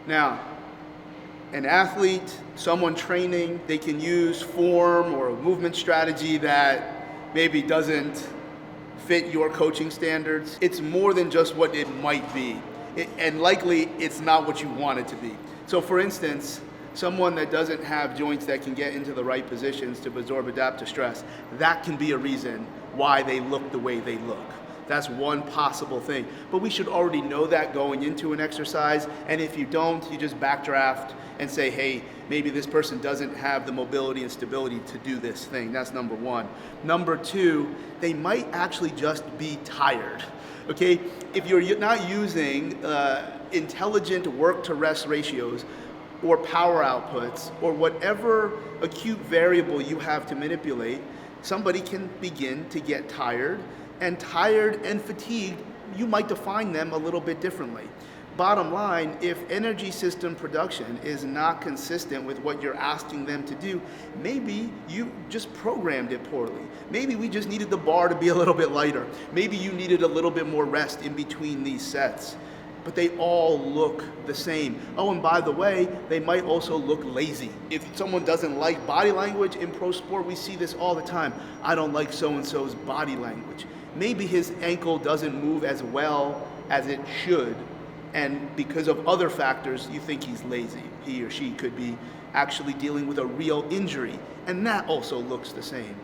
Now, an athlete, someone training, they can use form or a movement strategy that maybe doesn't fit your coaching standards. It's more than just what it might be. And likely it's not what you want it to be. So for instance, someone that doesn't have joints that can get into the right positions to absorb adaptive stress, that can be a reason why they look the way they look. That's one possible thing. But we should already know that going into an exercise. And if you don't, you just backdraft and say, hey, maybe this person doesn't have the mobility and stability to do this thing. That's number one. Number two, they might actually just be tired. Okay? If you're not using intelligent work to rest ratios or power outputs or whatever acute variable you have to manipulate, somebody can begin to get tired. And tired and fatigued, you might define them a little bit differently. Bottom line, if energy system production is not consistent with what you're asking them to do, maybe you just programmed it poorly. Maybe we just needed the bar to be a little bit lighter. Maybe you needed a little bit more rest in between these sets. But they all look the same. Oh, and by the way, they might also look lazy. If someone doesn't like body language in pro sport, we see this all the time. I don't like so-and-so's body language. Maybe his ankle doesn't move as well as it should, and because of other factors, you think he's lazy. He or she could be actually dealing with a real injury, and that also looks the same.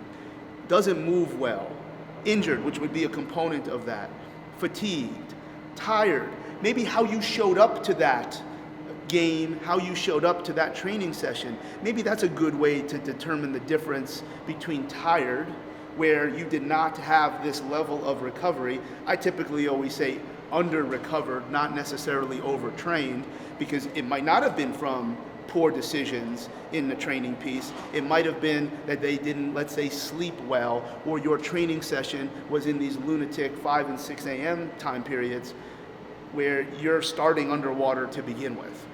Doesn't move well. Injured, which would be a component of that. Fatigued, tired. Maybe how you showed up to that game, how you showed up to that training session. Maybe that's a good way to determine the difference between tired, where you did not have this level of recovery. I typically always say under-recovered, not necessarily overtrained, because it might not have been from poor decisions in the training piece. It might have been that they didn't, let's say, sleep well, or your training session was in these lunatic 5 and 6 a.m. time periods where you're starting underwater to begin with.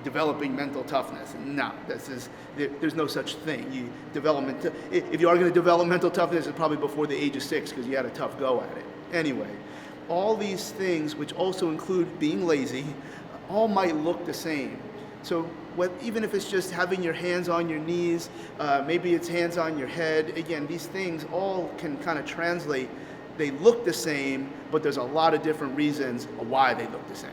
Developing mental toughness. No, there's no such thing. If you are going to develop mental toughness, it's probably before the age of 6 because you had a tough go at it. Anyway, all these things, which also include being lazy, all might look the same. So even if it's just having your hands on your knees, maybe it's hands on your head, again, these things all can kind of translate. They look the same, but there's a lot of different reasons why they look the same.